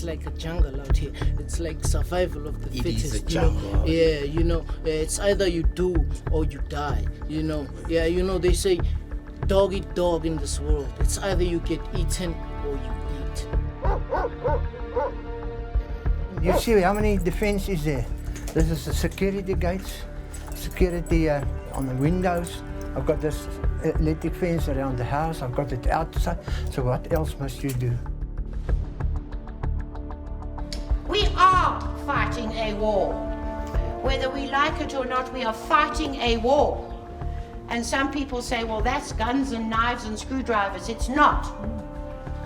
like a jungle out here. It's like survival of the fittest. It is a jungle. Yeah, it's either you do or you die. Yeah, they say dog eat dog in this world. It's either you get eaten or you eat. You see how many defense is there? This is the security gates, security on the windows. I've got this electric fence around the house. I've got it outside. So what else must you do? We are fighting a war. Whether we like it or not, we are fighting a war. And some people say, well, that's guns and knives and screwdrivers. It's not.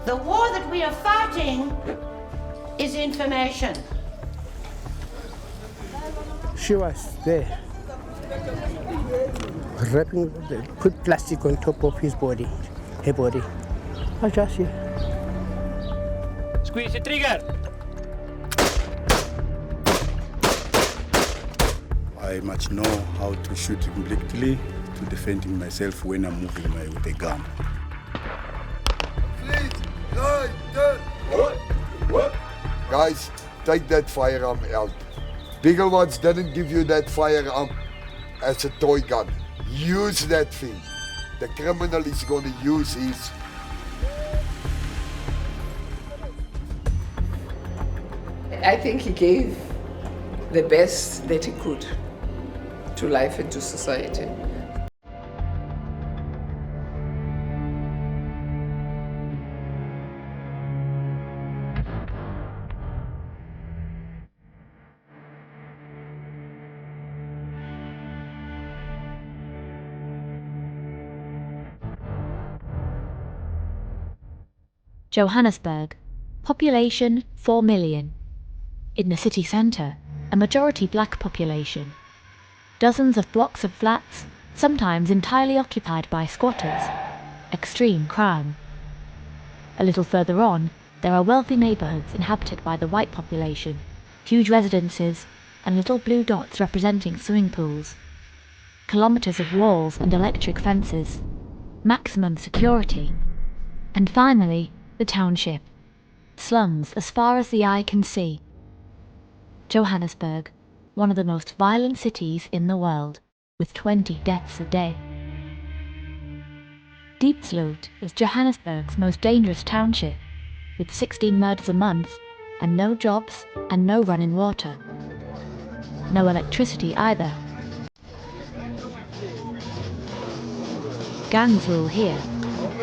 The war that we are fighting is information. She was there, wrapping, put plastic on top of her body. I just here. Squeeze the trigger. I must know how to shoot completely to defending myself when I'm moving with a gun. Guys, take that firearm out. Bigger ones didn't give you that firearm as a toy gun. Use that thing. The criminal is going to use his. I think he gave the best that he could to life and to society. Johannesburg, population 4 million. In the city centre, a majority black population. Dozens of blocks of flats, sometimes entirely occupied by squatters. Extreme crime. A little further on, there are wealthy neighbourhoods inhabited by the white population, huge residences, and little blue dots representing swimming pools. Kilometres of walls and electric fences. Maximum security. And finally, the township. Slums as far as the eye can see. Johannesburg, one of the most violent cities in the world, with 20 deaths a day. Diepsloot is Johannesburg's most dangerous township, with 16 murders a month, and no jobs and no running water. No electricity either. Gangs rule here.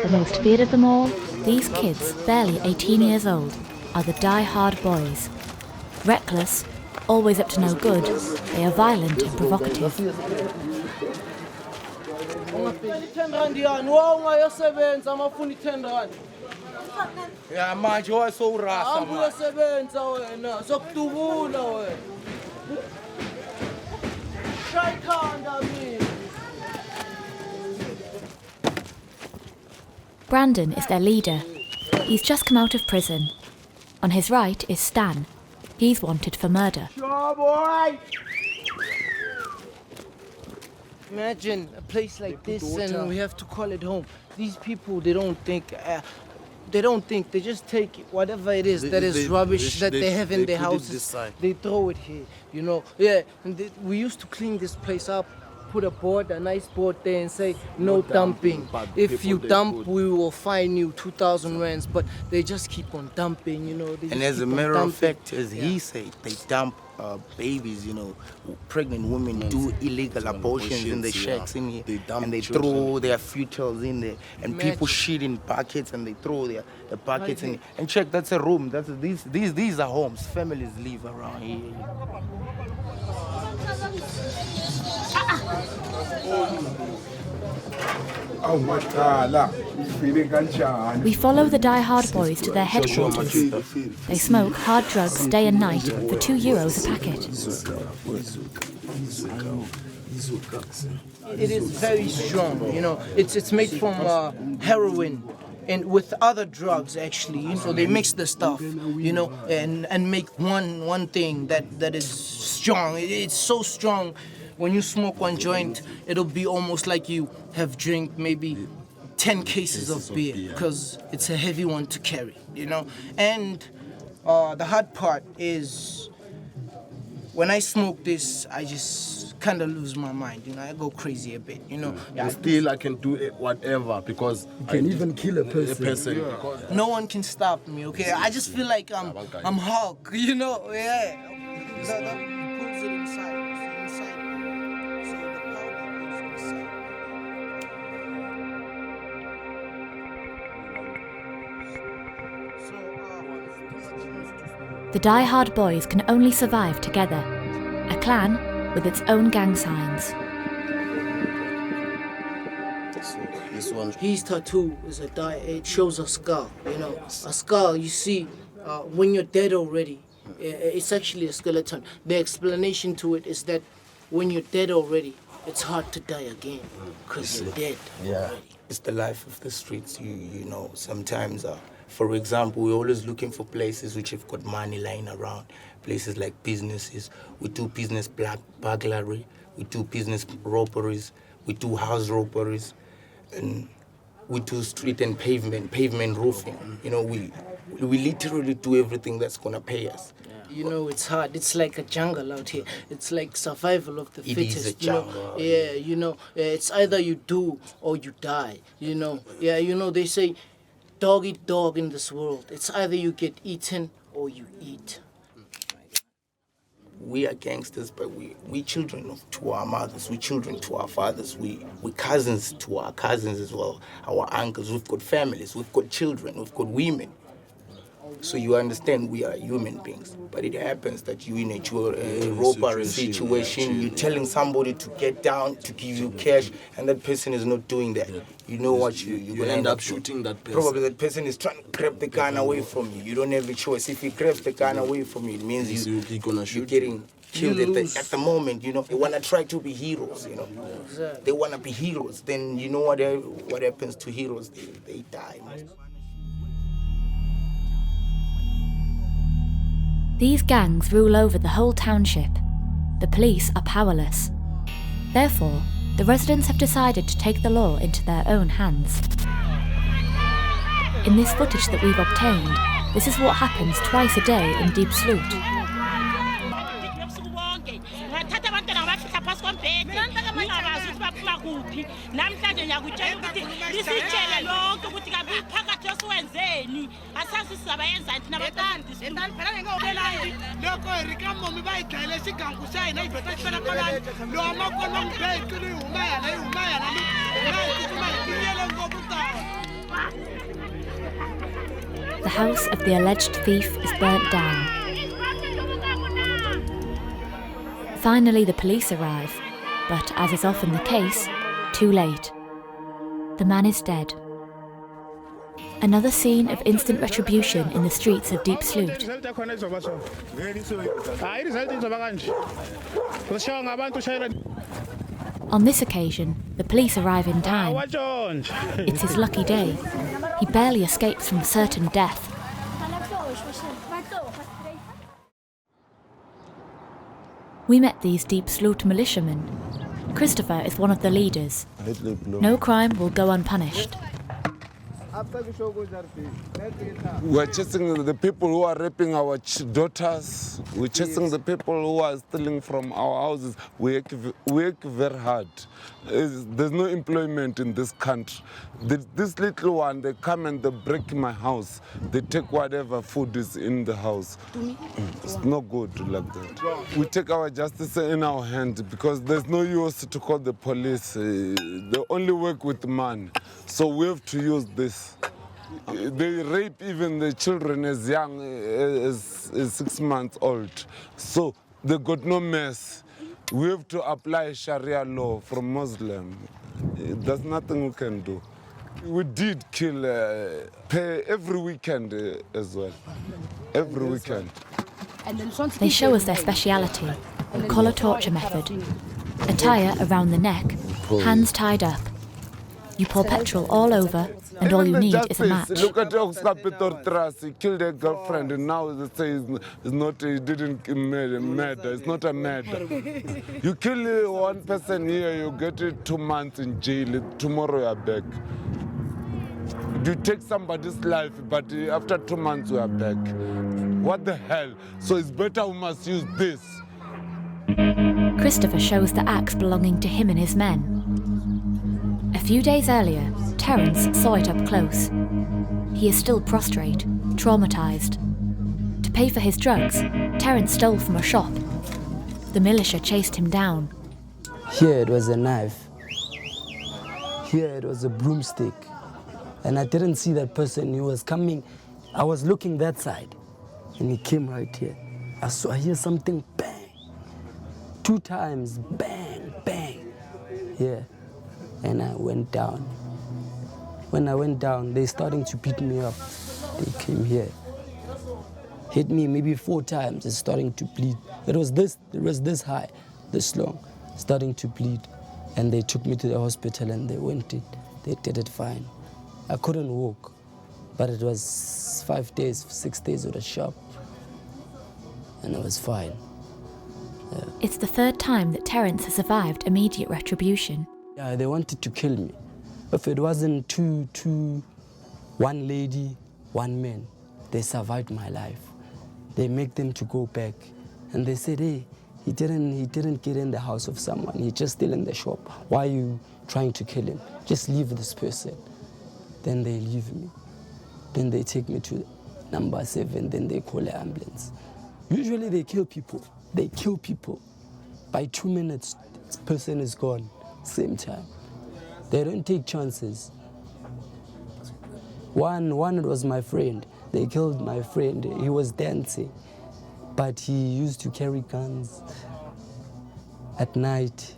The most feared of them all, these kids, barely 18 years old, are the die-hard boys. Reckless, always up to no good, they are violent and provocative. Brandon is their leader. He's just come out of prison. On his right is Stan. He's wanted for murder. Imagine a place like this and we have to call it home. These people, they don't think, they just take whatever it is that is rubbish that they have in their houses. They throw it here, Yeah, and we used to clean this place up, put a nice board there and say, no dumping. If you dump, we will fine you 2,000 rands, but they just keep on dumping, And as a matter of fact, as he said, they dump babies, pregnant women do illegal abortions in the shacks in here, and they throw their fetals in there, and people shit in buckets and they throw the buckets in. And check, that's a room. These are homes. Families live around here. We follow the die-hard boys to their headquarters. They smoke hard drugs day and night for €2 a packet. It is very strong, It's made from heroin and with other drugs, actually. So they mix the stuff, and make one thing that is strong. It's so strong. When you smoke one joint, it'll be almost like you have drank maybe 10 cases of beer, because it's a heavy one to carry, And The hard part is when I smoke this, I just kind of lose my mind. You know, I go crazy a bit. You know. Yeah, still, I can do it, whatever, because you can even kill a person. Yeah. No one can stop me. Okay, I just feel like I'm Hulk. You know, yeah. That pulls it inside. So the powder goes inside. The die-hard boys can only survive together, a clan with its own gang signs. This one. His tattoo is it shows a skull, you know. A skull, you see, when you're dead already, it's actually a skeleton. The explanation to it is that when you're dead already, it's hard to die again, because you're dead already. It's the life of the streets, you know. Sometimes, for example, we're always looking for places which have got money lying around. Places like businesses. We do business burglary. We do business robberies. We do house robberies. And we do street and pavement roofing. You know, we literally do everything that's gonna pay us. You know, it's hard. It's like a jungle out here. It's like survival of the fittest. It is a jungle. You know? Yeah, you know, it's either you do or you die. You know, yeah, you know, they say dog eat dog in this world. It's either you get eaten or you eat. We are gangsters, but we children to our mothers, we children to our fathers, we cousins to our cousins as well, our uncles. We've got families, we've got children, we've got women. So you understand we are human beings. But it happens that you're in a robbery situation, you're telling somebody to get down, to give you cash, and that person is not doing that. You know what you're going to end up shooting that person. Probably that person is trying to grab the gun away from you. You don't have a choice. If he grabs the gun away from you, it means you're getting killed at the moment, you know. They want to try to be heroes, you know. Exactly. They want to be heroes. Then you know what happens to heroes? They die. These gangs rule over the whole township. The police are powerless. Therefore, the residents have decided to take the law into their own hands. In this footage that we've obtained, this is what happens twice a day in Diepsloot. The house of the alleged thief is burnt down. Finally, the police arrive, but as is often the case, too late. The man is dead. Another scene of instant retribution in the streets of Diepsloot. On this occasion, the police arrive in time. It's his lucky day. He barely escapes from certain death. We met these Diepsloot militiamen. Christopher is one of the leaders. No crime will go unpunished. We're chasing the people who are raping our daughters. We're chasing the people who are stealing from our houses. We work very hard. There's no employment in this country. This little one, they come and they break my house. They take whatever food is in the house. It's not good like that. We take our justice in our hand because there's no use to call the police. They only work with money. So we have to use this. They rape even the children as young as 6 months old. So they got no mercy. We have to apply Sharia law from Muslim. There's nothing we can do. We did kill pay every weekend as well. Every weekend. They show us their speciality, the collar torture method. Attire around the neck, hands tied up. You pour petrol all over, and all you need is a match. Look at Oxcapitor Trust. He killed a girlfriend, and now they say he didn't murder. It's not a murder. You kill one person here, you get 2 months in jail. Tomorrow you are back. you take somebody's life, but after 2 months we are back. What the hell? So it's better we must use this. Christopher shows the axe belonging to him and his men. A few days earlier, Terence saw it up close. He is still prostrate, traumatised. To pay for his drugs, Terence stole from a shop. The militia chased him down. Here it was a knife. Here it was a broomstick. And I didn't see that person. He was coming. I was looking that side. And he came right here. I hear something bang. 2 times, bang, bang. Yeah. And I went down. When I went down, they starting to beat me up. They came here. Hit me maybe 4 times. It's starting to bleed. It was this high, this long, starting to bleed. And they took me to the hospital and they did it fine. I couldn't walk, but it was 5 days, 6 days with a shop. And it was fine. Yeah. It's the 3rd time that Terence has survived immediate retribution. Yeah, they wanted to kill me. If it wasn't one lady, 1 man, they survived my life. They make them to go back. And they said, hey, he didn't get in the house of someone. He's just still in the shop. Why are you trying to kill him? Just leave this person. Then they leave me. Then they take me to number 7, then they call an ambulance. Usually they kill people. They kill people. By 2 minutes, this person is gone. Same time. They don't take chances. One was my friend. They killed my friend. He was dancing, but he used to carry guns at night.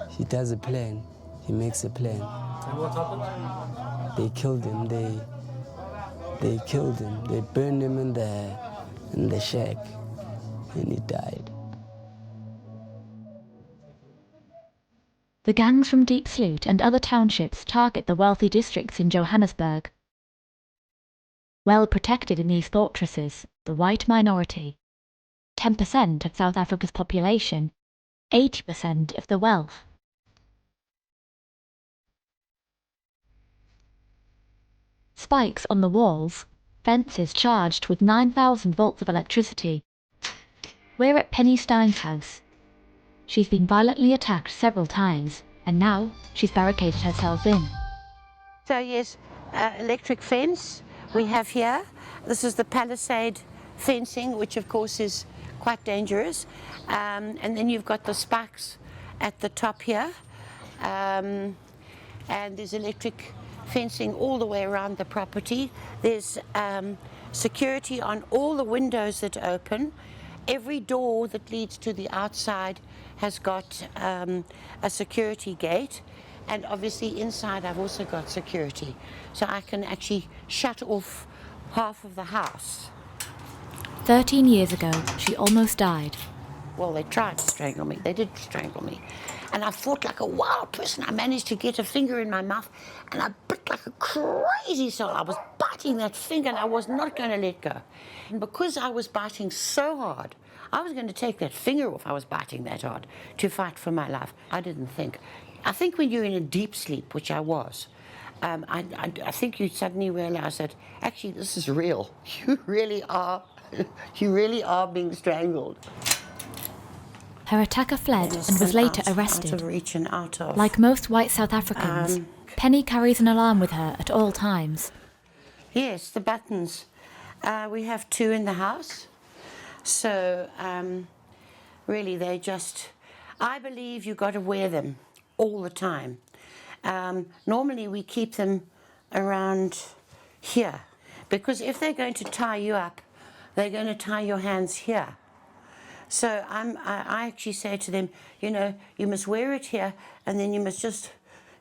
He does a plan. He makes a plan. And what happened? They killed him. They killed him. They burned him in the shack, and he died. The gangs from Diepsloot and other townships target the wealthy districts in Johannesburg. Well protected in these fortresses, the white minority, 10% of South Africa's population, 80% of the wealth. Spikes on the walls, fences charged with 9,000 volts of electricity. We're at Penny Stein's house. She's been violently attacked several times, and now she's barricaded herself in. So yes, electric fence we have here. This is the palisade fencing, which of course is quite dangerous. And then you've got the spikes at the top here. And there's electric fencing all the way around the property. There's security on all the windows that open. Every door that leads to the outside has got a security gate, and obviously inside I've also got security, so I can actually shut off half of the house. 13 years ago, she almost died. Well, they tried to strangle me. They did strangle me. And I fought like a wild person. I managed to get a finger in my mouth, and I bit like a crazy soul. I was biting that finger, and I was not going to let go. And because I was biting so hard, I was going to take that finger off. I was biting that hard to fight for my life. I didn't think. I think when you're in a deep sleep, which I was, I think you suddenly realize that actually this is real. You really are being strangled. Her attacker fled and was later arrested. Out of reach and out of. Like most white South Africans, Penny carries an alarm with her at all times. Yes, the buttons. We have 2 in the house. So, really, they just... I believe you've got to wear them all the time. Normally, we keep them around here. Because if they're going to tie you up, they're going to tie your hands here. So I actually say to them, you know, you must wear it here, and then you must just,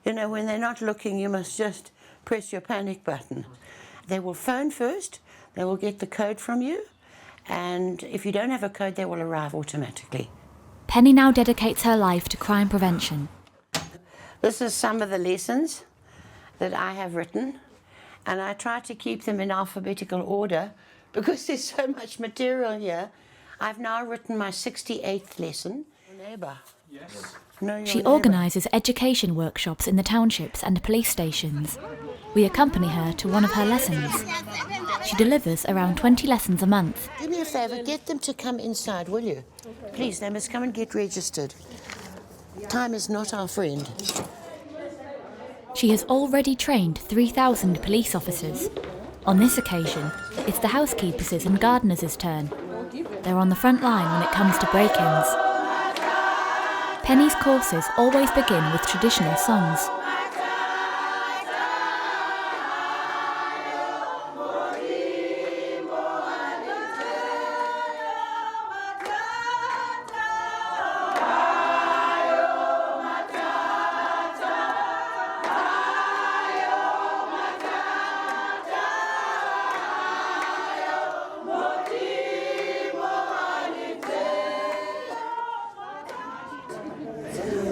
you know, when they're not looking, you must just press your panic button. They will phone first, they will get the code from you, and if you don't have a code, they will arrive automatically. Penny now dedicates her life to crime prevention. This is some of the lessons that I have written, and I try to keep them in alphabetical order because there's so much material here. I've now written my 68th lesson. neighbour? Yes. No, She organises education workshops in the townships and police stations. We accompany her to one of her lessons. She delivers around 20 lessons a month. Do me a favour, get them to come inside, will you? Please, they must come and get registered. Time is not our friend. She has already trained 3,000 police officers. On this occasion, it's the housekeepers' and gardeners' turn. They're on the front line when it comes to break-ins. Penny's courses always begin with traditional songs.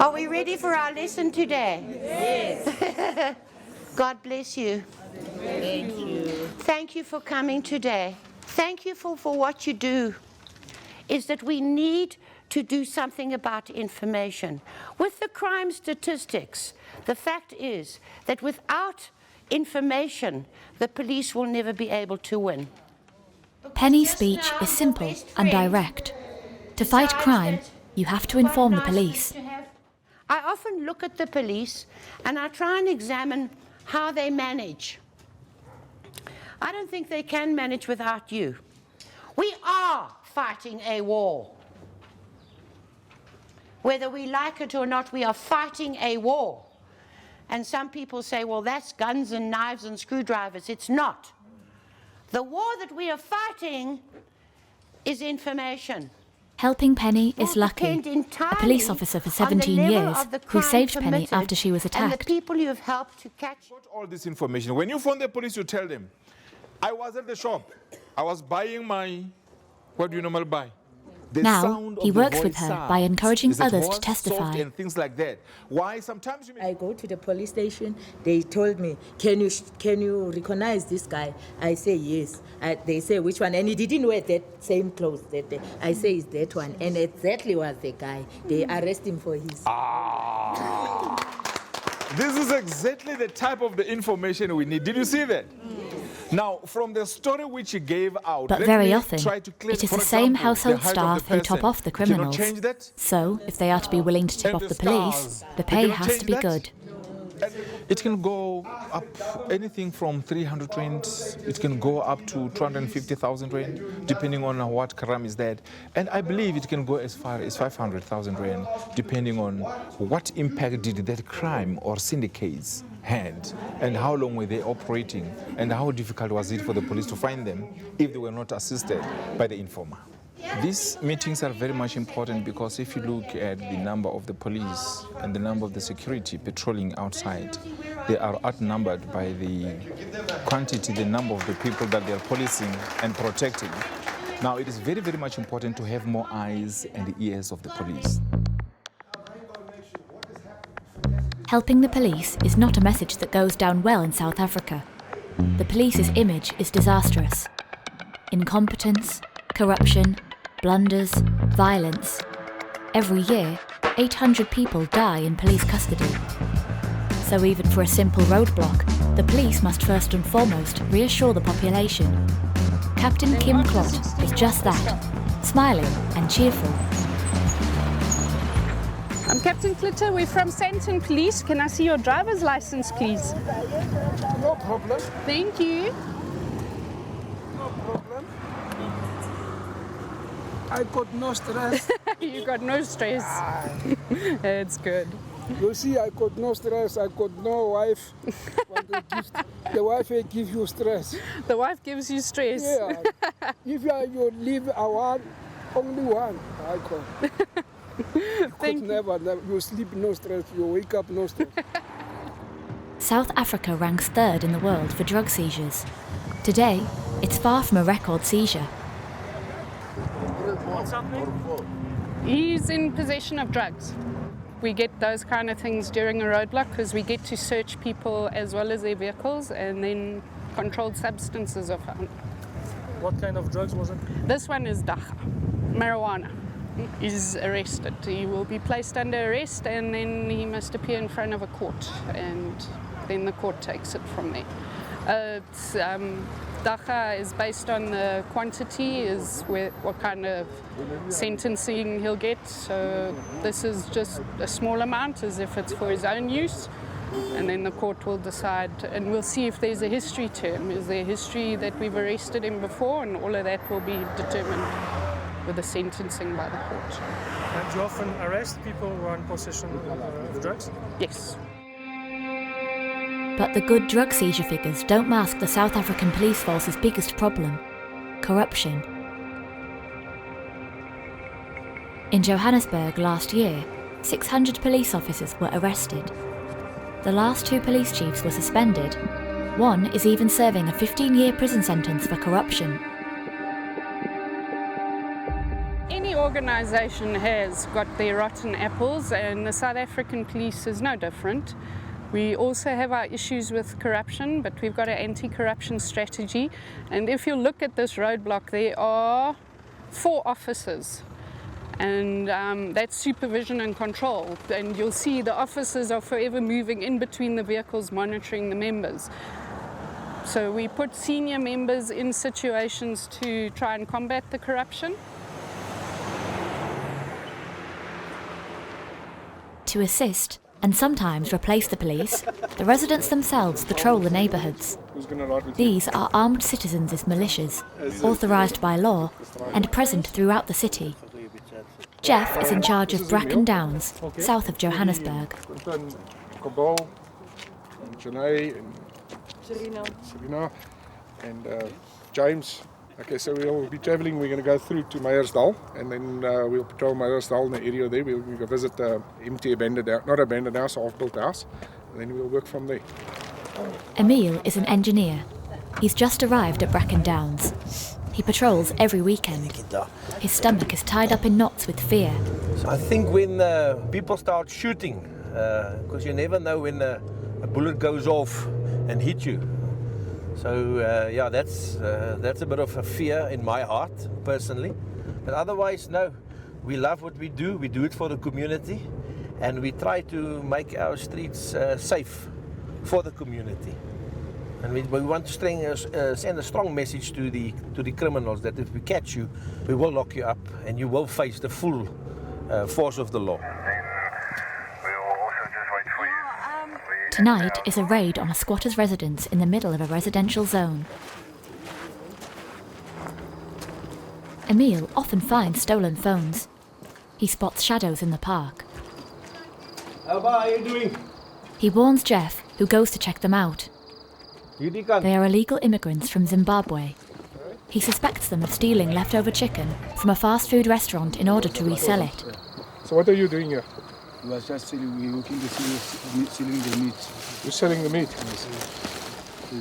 Are we ready for our lesson today? Yes. God bless you. Thank you. Thank you for coming today. Thank you for what you do. Is that we need to do something about information. With the crime statistics, the fact is that without information, the police will never be able to win. Penny's speech is simple and direct. To fight crime, you have to inform the police. I often look at the police and I try and examine how they manage. I don't think they can manage without you. We are fighting a war. Whether we like it or not, we are fighting a war. And some people say, well, that's guns and knives and screwdrivers. It's not. The war that we are fighting is information. Helping Penny is Lucky, a police officer for 17 years who saved Penny after she was attacked. And the people you have helped to catch all this information. When you phone the police, you tell them, I was at the shop. I was buying my, what do you normally buy? Now, he works with her by encouraging others to testify. And things like that. Why sometimes I go to the police station, they told me, can you recognize this guy? I say yes. They say which one, and he didn't wear that same clothes that day. I say it's that one, and exactly was the guy. They arrest him for his. This is exactly the type of the information we need. Did you see that? Now, from the story which he gave out, but very often, it is the same household staff who top off the criminals. So, if they are to be willing to tip off the police, the pay has to be good. It can go up anything from 300 rand, it can go up to 250,000 rand, depending on what crime is that. And I believe it can go as far as 500,000 rand, depending on what impact did that crime or syndicates had, and how long were they operating, and how difficult was it for the police to find them if they were not assisted by the informer. These meetings are very much important because if you look at the number of the police and the number of the security patrolling outside, they are outnumbered by the quantity, the number of the people that they are policing and protecting. Now, it is very, very much important to have more eyes and ears of the police. Helping the police is not a message that goes down well in South Africa. The police's image is disastrous. Incompetence, corruption, blunders, violence. Every year, 800 people die in police custody. So even for a simple roadblock, the police must first and foremost reassure the population. Captain Kim Klot is just that, smiling and cheerful. I'm Captain Klitter, we're from Sandton Police. Can I see your driver's license, please? No problem. Thank you. No problem. I got no stress. You got no stress. It's good. You see, I got no stress. I got no wife. The wife gives you stress. The wife gives you stress? Yeah. If you leave only one, I call. You sleep no stress, you wake up no stress. South Africa ranks third in the world for drug seizures. Today, it's far from a record seizure. What's happening? He's in possession of drugs. We get those kind of things during a roadblock because we get to search people as well as their vehicles, and then controlled substances are found. What kind of drugs was it? This one is dacha, marijuana. is arrested. He will be placed under arrest and then he must appear in front of a court, and then the court takes it from there. Dacha is based on the quantity, is what kind of sentencing he'll get. So this is just a small amount, as if it's for his own use, and then the court will decide, and we'll see if there's a history to him. Is there a history that we've arrested him before? And all of that will be determined with the sentencing by the court. And do you often arrest people who are in possession of drugs? Yes. But the good drug seizure figures don't mask the South African police force's biggest problem: corruption. In Johannesburg last year, 600 police officers were arrested. The last 2 police chiefs were suspended. One is even serving a 15-year prison sentence for corruption. Any organisation has got their rotten apples, and the South African police is no different. We also have our issues with corruption, but we've got an anti-corruption strategy. And if you look at this roadblock, there are 4 officers, and that's supervision and control. And you'll see the officers are forever moving in between the vehicles, monitoring the members. So we put senior members in situations to try and combat the corruption. To assist, and sometimes replace the police, the residents themselves patrol the neighbourhoods. These are armed citizens' militias, authorised by law and present throughout the city. Jeff is in charge of Bracken Downs, south of Johannesburg. Serena and James. Okay, so we'll be travelling. We're going to go through to Meyersdal, and then we'll patrol Meyersdal in the area there. We'll go visit the empty abandoned house, not abandoned house, half-built house, and then we'll work from there. Emil is an engineer. He's just arrived at Bracken Downs. He patrols every weekend. His stomach is tied up in knots with fear. So I think when people start shooting, because you never know when a bullet goes off and hits you. So yeah, that's a bit of a fear in my heart, personally. But otherwise, no, we love what we do it for the community, and we try to make our streets safe for the community. And we want to send a strong message to the criminals that if we catch you, we will lock you up and you will face the full force of the law. Tonight is a raid on a squatter's residence in the middle of a residential zone. Emil often finds stolen phones. He spots shadows in the park. How are you doing? He warns Jeff, who goes to check them out. They are illegal immigrants from Zimbabwe. He suspects them of stealing leftover chicken from a fast food restaurant in order to resell it. So what are you doing here? We were just selling, we were looking to selling the meat. You're selling the meat? Yes.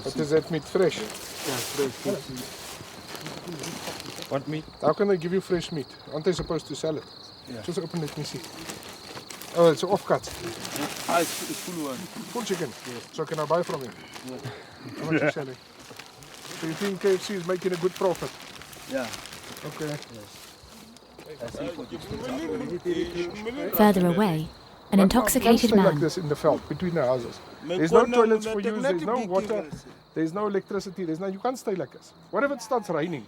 What is that meat, fresh? Yeah, fresh. What meat? How can they give you fresh meat? Aren't they supposed to sell it? Yeah. Just open it, let me see. Oh, it's an off-cut. Ah, it's full one. Full chicken? Yes. So can I buy from you? Yeah. How much are you selling? So you think KFC is making a good profit? Yeah. Okay. Yes. Further away, an intoxicated man. man. Like this in the veld between the houses. There's no toilets for you, there's no water, there's no electricity, you can't stay like this. What if it starts raining?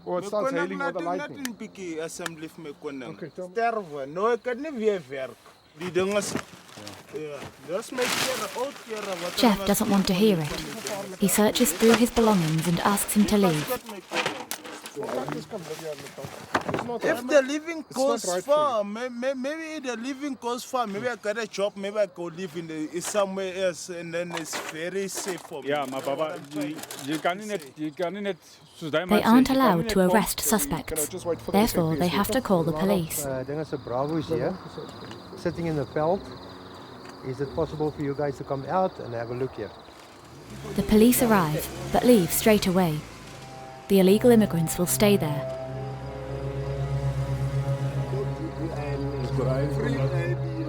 Or it starts hailing or the lightning? Okay, tell me. Jeff doesn't want to hear it. He searches through his belongings and asks him to leave. If the living goes far, maybe the living goes far. Maybe I got a job. Maybe I go live in somewhere else, and then it's very safe for me. Yeah, my Baba, you can't. They aren't allowed to arrest suspects. Therefore, they have to call the police. There's a Bravo is here, sitting in the veld. Is it possible for you guys to come out and have a look here? The police arrive, but leave straight away. The illegal immigrants will stay there.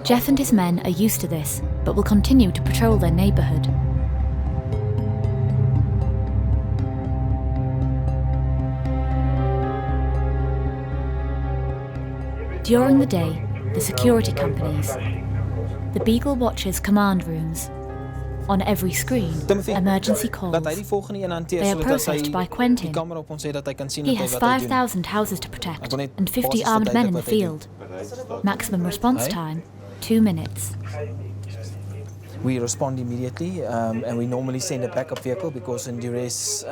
Jeff and his men are used to this, but will continue to patrol their neighbourhood. During the day, the security companies, the Beagle Watchers command rooms. On every screen, emergency calls. They are processed by Quentin. He has 5,000 houses to protect and 50 armed men in the field. Maximum response time, 2 minutes. We respond immediately and we normally send a backup vehicle because in duress,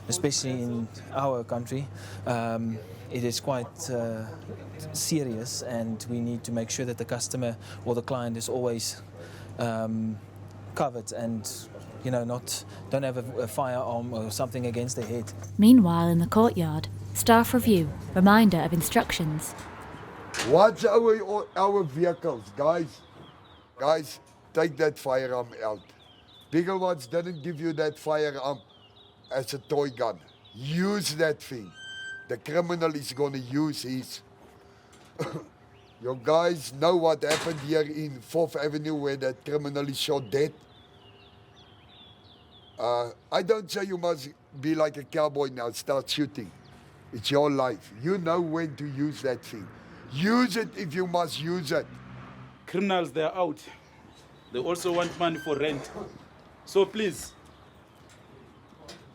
especially in our country, it is quite serious and we need to make sure that the customer or the client is always covered and don't have a firearm or something against their head. Meanwhile, in the courtyard, staff review, reminder of instructions. Watch our vehicles, guys. Guys, take that firearm out. Bigger ones didn't give you that firearm as a toy gun. Use that thing. The criminal is going to use his. You guys know what happened here in 4th Avenue where that criminal is shot dead? I don't say you must be like a cowboy now, start shooting. It's your life. You know when to use that thing. Use it if you must use it. Criminals, they're out. They also want money for rent. So please,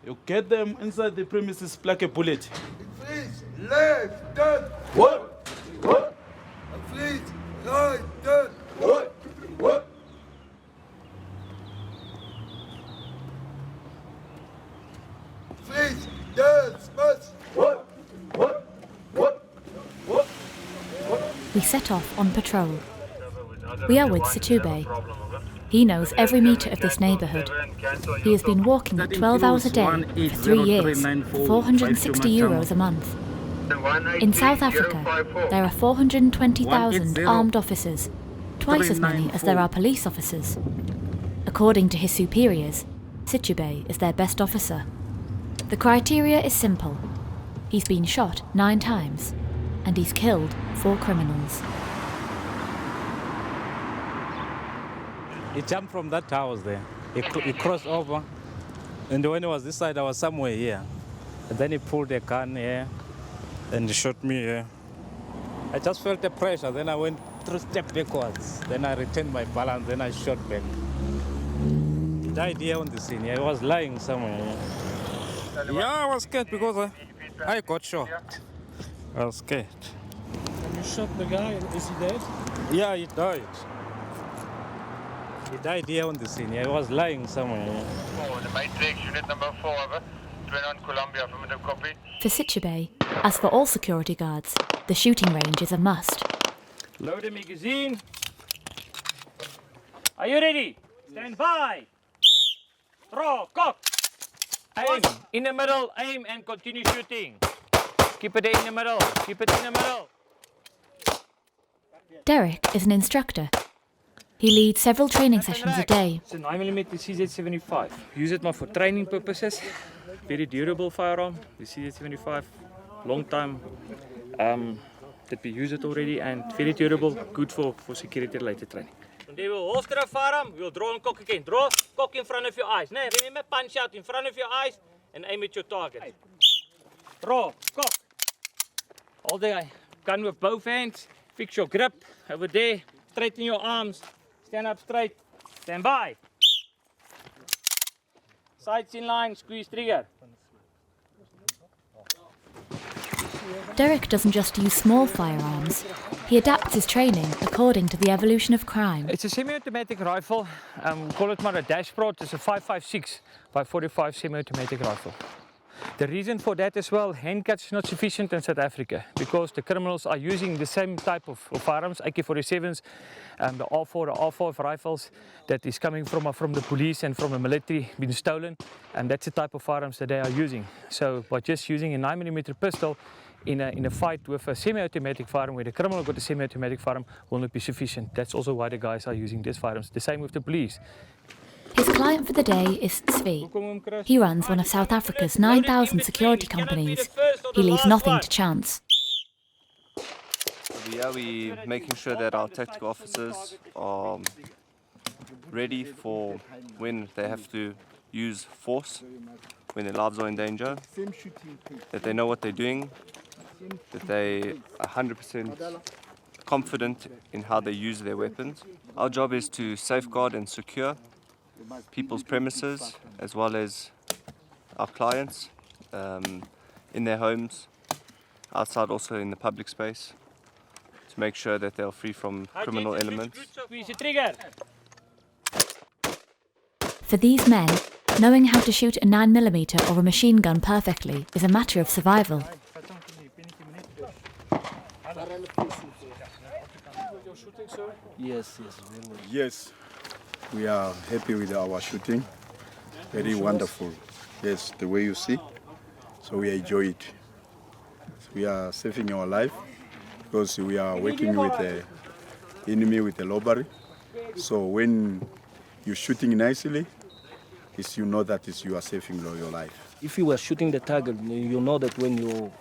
you get them inside the premises like a bullet. Please, left, turn. What? Please, right, turn. What? Please, dismiss. What? We set off on patrol. We are with Sitube. He knows every metre of this neighbourhood. He has been walking 12 hours a day for 3 years, for 460 euros a month. In South Africa, there are 420,000 armed officers, twice as many as there are police officers. According to his superiors, Sitube is their best officer. The criteria is simple. He's been shot 9 times, and he's killed 4 criminals. He jumped from that house there. He crossed over, and when he was this side, I was somewhere here. And then he pulled a gun here, and he shot me here. I just felt the pressure, then I went 3 steps backwards. Then I retained my balance, then I shot back. He died here on the scene. He was lying somewhere here. Yeah, I was scared because I got shot. I was scared. And you shot the guy, is he dead? Yeah, he died. He died here on the scene. He was lying somewhere. The matrix, unit number 4, over. 21 Columbia, affirmative copy. For Sitube, as for all security guards, the shooting range is a must. Load the magazine. Are you ready? Stand by. Draw, cock. Aim. In the middle, aim and continue shooting. Keep it in the middle. Keep it in the middle. Derek is an instructor. He leads several training sessions a day. It's a 9mm CZ75. Use it more for training purposes. Very durable firearm, the CZ75. Long time that we use it already and very durable, good for security related training. And they will holster a firearm, we'll draw and cock again. Draw, cock in front of your eyes. No, remember, punch out in front of your eyes and aim at your target. Draw, cock. Hold the gun with both hands. Fix your grip over there. Straighten your arms. Stand up straight. Stand by. Sights in line. Squeeze trigger. Derek doesn't just use small firearms. He adapts his training according to the evolution of crime. It's a semi-automatic rifle. We call it a dashboard. It's a 5.56 by 45 semi-automatic rifle. The reason for that as well, handcuffs is not sufficient in South Africa because the criminals are using the same type of firearms, AK-47s, the R4, the R5 rifles that is coming from the police and from the military being stolen, and that's the type of firearms that they are using. So by just using a 9mm pistol in a fight with a semi-automatic firearm where the criminal got a semi-automatic firearm will not be sufficient. That's also why the guys are using these firearms. The same with the police. His client for the day is Svi. He runs one of South Africa's 9,000 security companies. He leaves nothing to chance. Yeah, we're making sure that our tactical officers are ready for when they have to use force, when their lives are in danger, that they know what they're doing, that they are 100% confident in how they use their weapons. Our job is to safeguard and secure people's premises as well as our clients in their homes, outside also in the public space, to make sure that they are free from criminal elements. For these men, knowing how to shoot a 9mm or a machine gun perfectly is a matter of survival. Yes. Yes, we are happy with our shooting. Very wonderful. Yes, the way you see. So we enjoy it. We are saving our life because we are working with the enemy with the robbery. So when you're shooting nicely, you know that you are saving your life. If you were shooting the target, you know that when your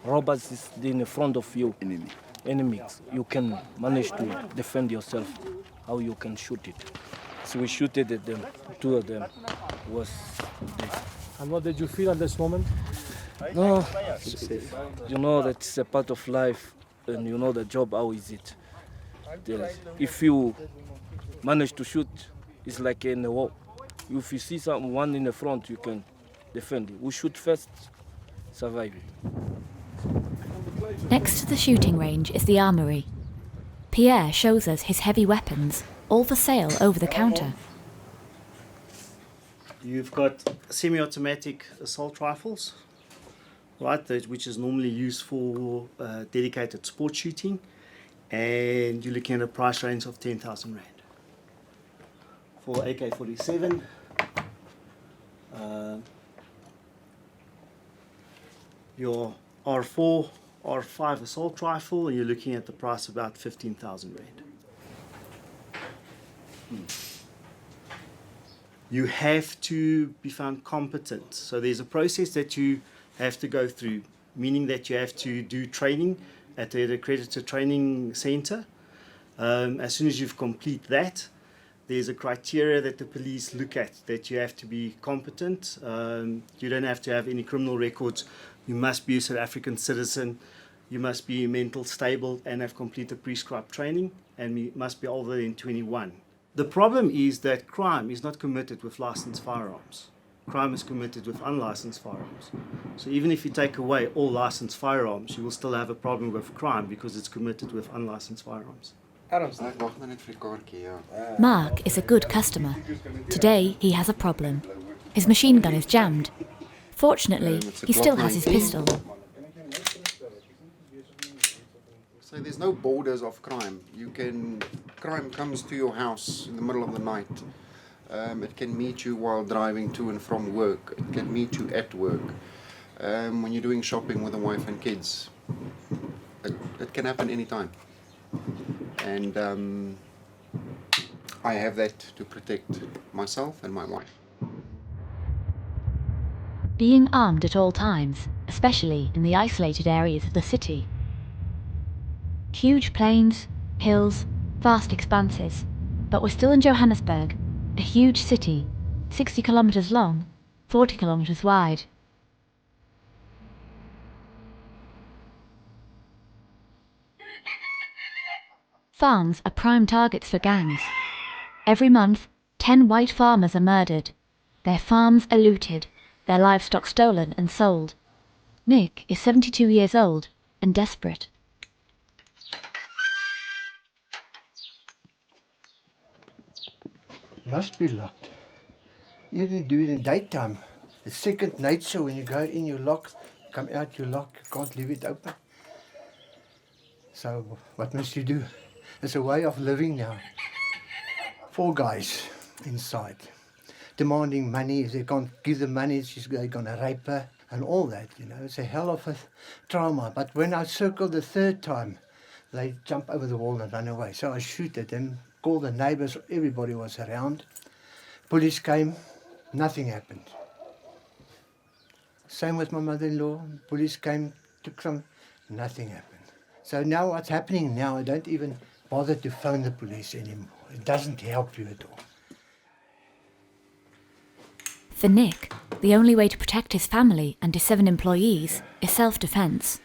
robbers is in front of you, enemies, you can manage to defend yourself, how you can shoot it. So we shoot it at them, two of them was dead. And what did you feel at this moment? No, you know that's a part of life, and you know the job, how is it? If you manage to shoot, it's like in a war. If you see someone in the front, you can defend it. We shoot first, survive it. Next to the shooting range is the armoury. Pierre shows us his heavy weapons, all for sale over the counter. You've got semi-automatic assault rifles, right, which is normally used for dedicated sport shooting, and you're looking at a price range of 10,000 Rand. For AK-47, your R4, R5 assault rifle, you're looking at the price of about 15,000 Rand. You have to be found competent. So there's a process that you have to go through, meaning that you have to do training at an accredited training center. As soon as you've complete that, there's a criteria that the police look at, that you have to be competent. You don't have to have any criminal records. You must be a South African citizen. You must be mental stable and have completed prescribed training, and you must be older than 21. The problem is that crime is not committed with licensed firearms. Crime is committed with unlicensed firearms. So even if you take away all licensed firearms, you will still have a problem with crime because it's committed with unlicensed firearms. Mark is a good customer. Today he has a problem. His machine gun is jammed. Fortunately, he still has his pistol. So there's no borders of crime. Crime comes to your house in the middle of the night. It can meet you while driving to and from work. It can meet you at work. When you're doing shopping with a wife and kids. It can happen anytime. And I have that to protect myself and my wife. Being armed at all times, especially in the isolated areas of the city. Huge plains, hills, vast expanses, but we're still in Johannesburg, a huge city, 60 kilometers long, 40 kilometers wide. Farms are prime targets for gangs. Every month, 10 white farmers are murdered, their farms are looted, their livestock stolen and sold. Nick is 72 years old and desperate. Must be locked. You can do it in daytime. The second nature, when you go in, you lock, come out, you lock, you can't leave it open. So what must you do? It's a way of living now. 4 guys inside, demanding money. If they can't give the money, they're going to rape her and all that, you know. It's a hell of a trauma. But when I circled the 3rd time, they jump over the wall and run away. So I shoot at them, call the neighbors, everybody was around. Police came, nothing happened. Same with my mother-in-law, police came, took some, nothing happened. So now what's happening now, I don't even bother to phone the police anymore. It doesn't help you at all. For Nick, the only way to protect his family and his 7 employees is self-defense.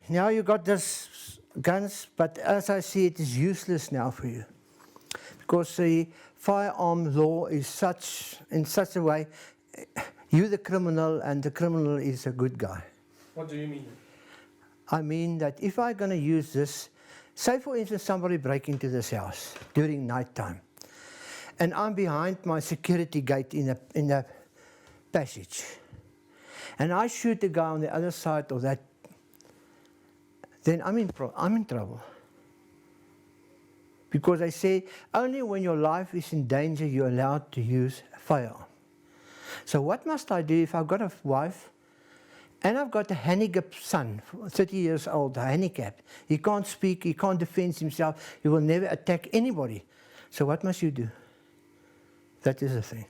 Now you got this guns, but as I see it is useless now for you. Because the firearm law is in such a way, you're the criminal and the criminal is a good guy. What do you mean? I mean that if I'm going to use this, say for instance somebody break into this house during night time, and I'm behind my security gate in a passage, and I shoot the guy on the other side of that, then I'm in trouble. Because I say only when your life is in danger you're allowed to use a firearm. So what must I do if I've got a wife and I've got a handicapped son, 30 years old, handicapped. He can't speak, he can't defend himself, he will never attack anybody. So what must you do? That is the thing.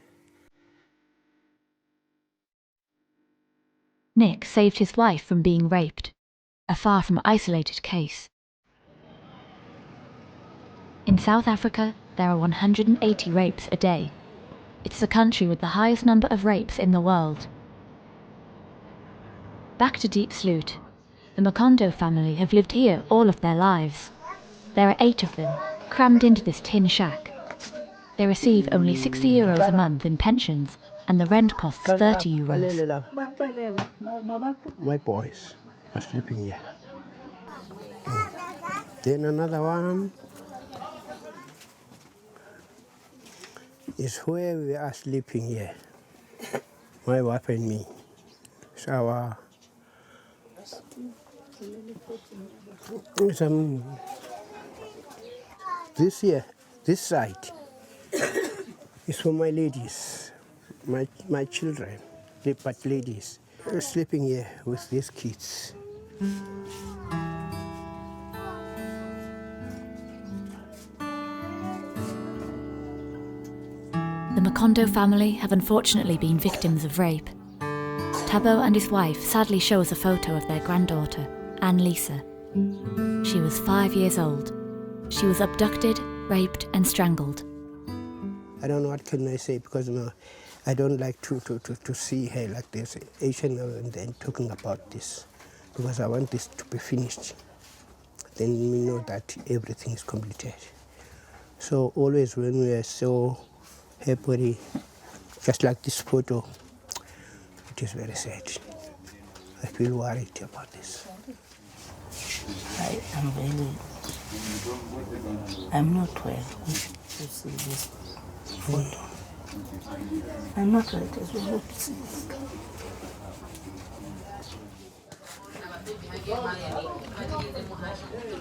Nick saved his wife from being raped, a far from isolated case. In South Africa, there are 180 rapes a day. It's the country with the highest number of rapes in the world. Back to Diepsloot. The Makondo family have lived here all of their lives. There are 8 of them, crammed into this tin shack. They receive only €60 a month in pensions, and the rent costs €30. My boys are sleeping here. Then another one is where we are sleeping here, my wife and me. So this side is for my ladies, my children, but ladies. We're sleeping here with these kids. The Makondo family have unfortunately been victims of rape. Thabo and his wife sadly show us a photo of their granddaughter, Anne-Lisa. She was 5 years old. She was abducted, raped and strangled. I don't know what can I say because I don't like to see her like this, Asian and then talking about this, because I want this to be finished. Then we know that everything is completed. So always when we are so happy, just like this photo, it is very sad. I feel worried about this. I'm not well. You should see this photo. I'm not well as well.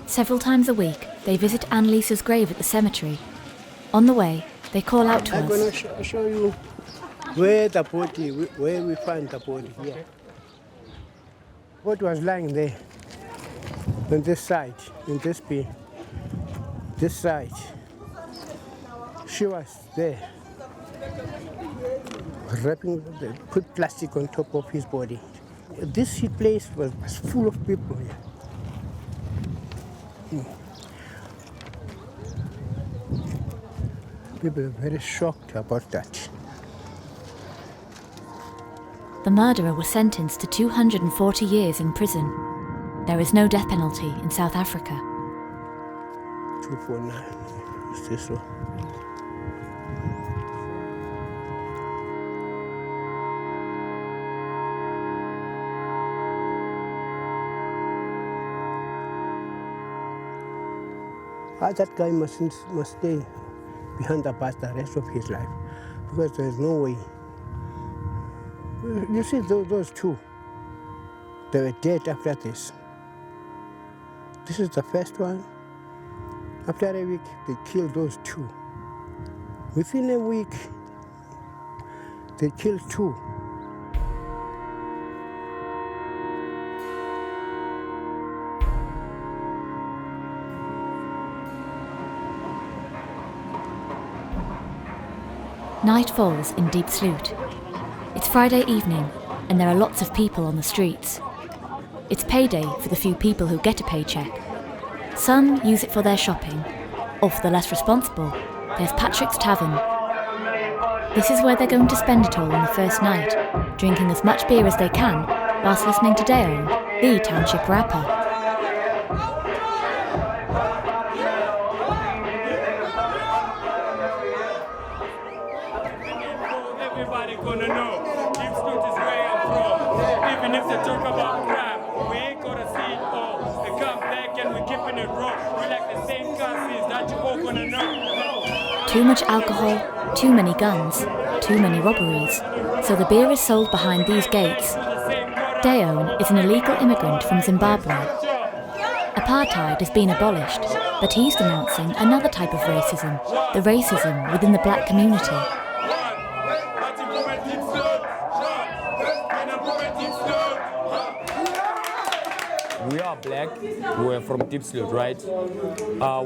Several times a week, they visit Anne-Lisa's grave at the cemetery. On the way, they call out to us. I'm going to show you where the body, where we find the body here. What was lying there on this side, in this bin, this side. She was there, wrapping, put plastic on top of his body. This place was full of people here. People are very shocked about that. The murderer was sentenced to 240 years in prison. There is no death penalty in South Africa. 249 is this one. That guy must stay behind the bars the rest of his life, because there's no way. You see those two, they were dead after this. This is the first one. After a week, they killed those two. Within a week, they killed two. Night falls in Diepsloot. It's Friday evening, and there are lots of people on the streets. It's payday for the few people who get a paycheck. Some use it for their shopping, or for the less responsible, there's Patrick's Tavern. This is where they're going to spend it all on the first night, drinking as much beer as they can, whilst listening to Deniau, the township rapper. Everybody gonna know Diepsloot is where I'm from. Even if they talk about crime, we ain't gonna see it all. They come back and we're keeping it raw. We like the same countries that you all gonna know. Too much alcohol, too many guns, too many robberies. So the beer is sold behind these gates. Deniau is an illegal immigrant from Zimbabwe. Apartheid has been abolished, but he's denouncing another type of racism, the racism within the black community. We are black, we're from Diepsloot, right?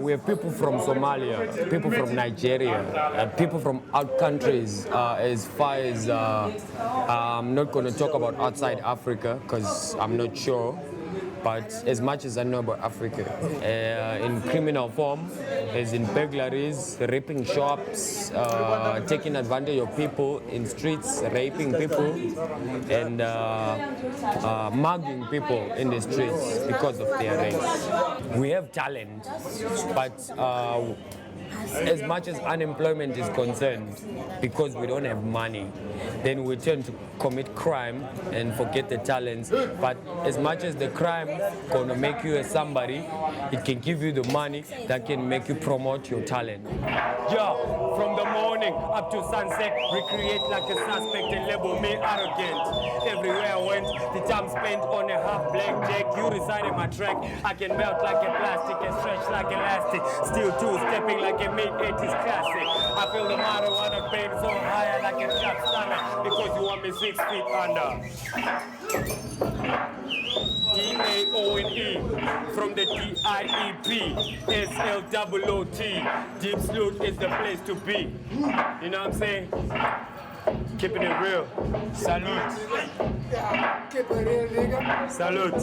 We have people from Somalia, people from Nigeria, people from out countries, as far as, I'm not going to talk about outside Africa, because I'm not sure, but as much as I know about Africa, in criminal form, as in burglaries, raping shops, taking advantage of people in streets, raping people, and mugging people in the streets because of their race. We have talent, but as much as unemployment is concerned, because we don't have money, then we tend to commit crime and forget the talents. But as much as the crime gonna make you a somebody, it can give you the money that can make you promote your talent. Yeah, from the morning up to sunset, recreate like a suspect and label me arrogant. Everywhere I went, the time spent on a half blackjack. You reside in my track, I can melt like a plastic and stretch like elastic. Still two-stepping like a mid-80s classic. I feel the marijuana pain so higher like a sharp stunner because you want me 6 feet under. D-A-O-N-E from the D-I-E-P S-L-O-O-T. Diepsloot is the place to be. You know what I'm saying? Keeping it real. Salute. Keep it real, nigga. Salute.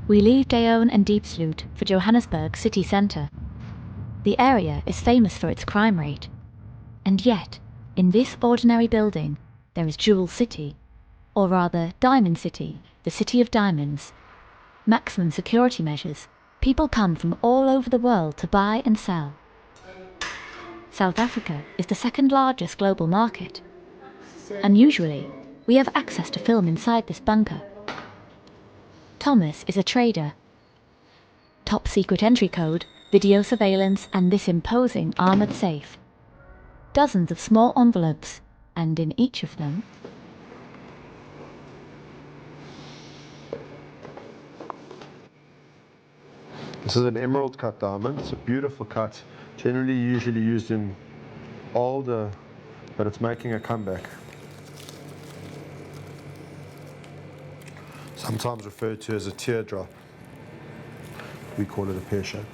We leave Deniau and Diepsloot for Johannesburg city centre. The area is famous for its crime rate. And yet, in this ordinary building, there is Jewel City, or rather Diamond City, the city of diamonds. Maximum security measures. People come from all over the world to buy and sell. South Africa is the second largest global market. Unusually, we have access to film inside this bunker. Thomas is a trader. Top secret entry code, video surveillance, and this imposing armoured safe. Dozens of small envelopes, and in each of them... This is an emerald cut diamond. It's a beautiful cut, generally usually used in older, but it's making a comeback. Sometimes referred to as a teardrop. We call it a pear shape.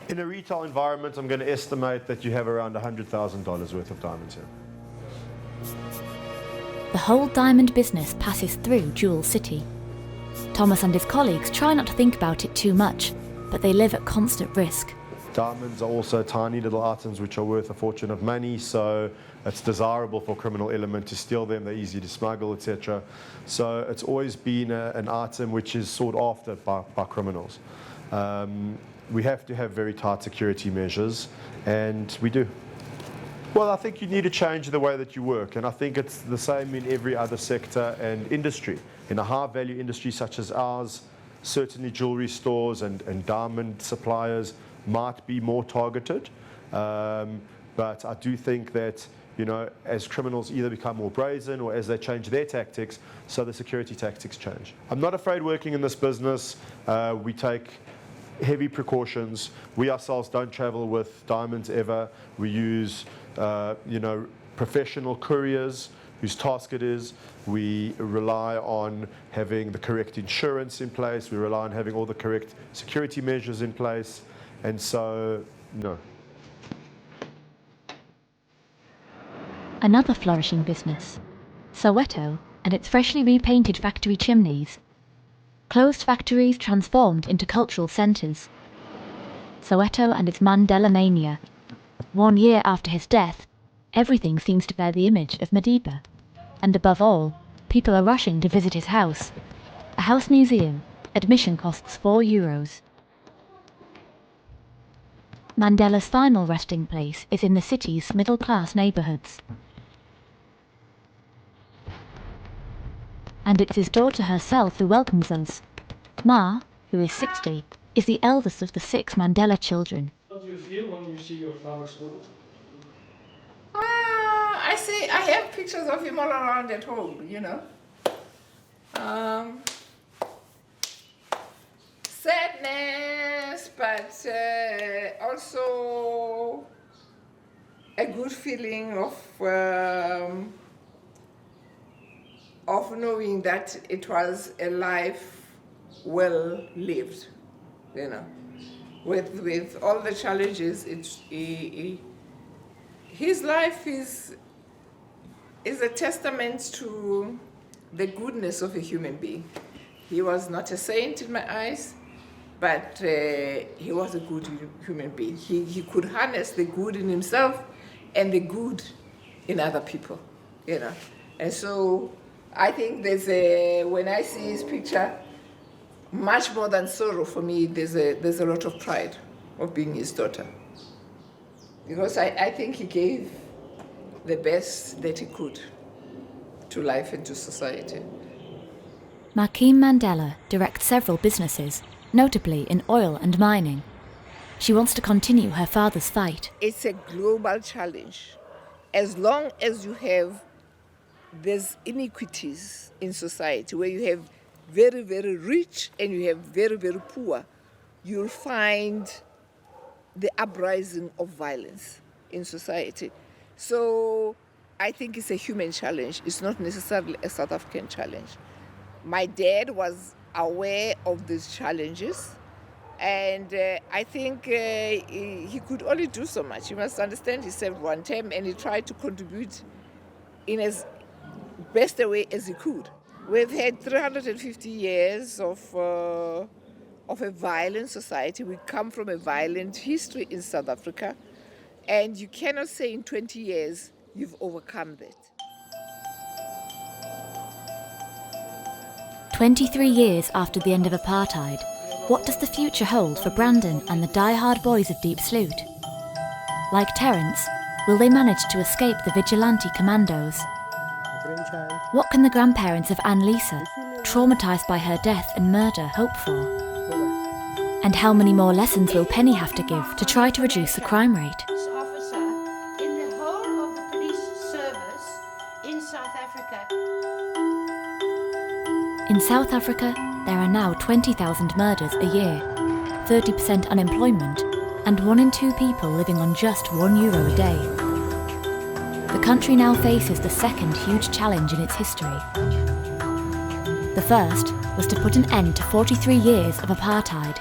In a retail environment, I'm going to estimate that you have around $100,000 worth of diamonds here. The whole diamond business passes through Jewel City. Thomas and his colleagues try not to think about it too much, but they live at constant risk. Diamonds are also tiny little items which are worth a fortune of money, so it's desirable for a criminal element to steal them. They're easy to smuggle, etc. So it's always been an item which is sought after by criminals. We have to have very tight security measures, and we do. Well, I think you need to change the way that you work, and I think it's the same in every other sector and industry. In a high-value industry such as ours, certainly jewelry stores and diamond suppliers might be more targeted, but I do think that, you know, as criminals either become more brazen or as they change their tactics, so the security tactics change. I'm not afraid working in this business. We take heavy precautions. We ourselves don't travel with diamonds ever. We use, you know, professional couriers whose task it is. We rely on having the correct insurance in place. We rely on having all the correct security measures in place. And so, no. Another flourishing business, Soweto and its freshly repainted factory chimneys. Closed factories transformed into cultural centres. Soweto and its Mandela mania. 1 year after his death, everything seems to bear the image of Madiba. And above all, people are rushing to visit his house. A house museum. Admission costs €4. Mandela's final resting place is in the city's middle-class neighbourhoods. And it's his daughter herself who welcomes us. Ma, who is 60, is the eldest of the 6 Mandela children. How do you feel when you see your father's photo? I have pictures of him all around at home, you know. Sadness, but also a good feeling of knowing that it was a life well lived, you know. With all the challenges, his life is a testament to the goodness of a human being. He was not a saint in my eyes, but he was a good human being. He could harness the good in himself and the good in other people, you know. And so I think when I see his picture, much more than sorrow for me, there's a lot of pride of being his daughter. Because I think he gave the best that he could to life and to society. Makim Mandela directs several businesses, notably in oil and mining. She wants to continue her father's fight. It's a global challenge. As long as you have these inequities in society, where you have very, very rich and you have very, very poor, you'll find the uprising of violence in society. So I think it's a human challenge. It's not necessarily a South African challenge. My dad was aware of these challenges, and I think he could only do so much. You must understand, he served 1 term and he tried to contribute in as best a way as he could. We've had 350 years of a violent society. We come from a violent history in South Africa, and you cannot say in 20 years you've overcome that. 23 years after the end of apartheid, what does the future hold for Brandon and the die-hard boys of Diepsloot? Like Terence, will they manage to escape the vigilante commandos? What can the grandparents of Anne-Lisa, traumatised by her death and murder, hope for? And how many more lessons will Penny have to give to try to reduce the crime rate? Officer in the whole of the police service in South Africa. In South Africa, there are now 20,000 murders a year, 30% unemployment, and 1 in 2 people living on just €1 a day. The country now faces the second huge challenge in its history. The first was to put an end to 43 years of apartheid.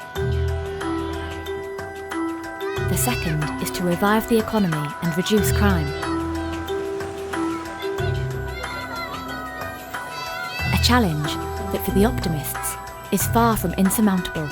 The second is to revive the economy and reduce crime. A challenge that for the optimists is far from insurmountable.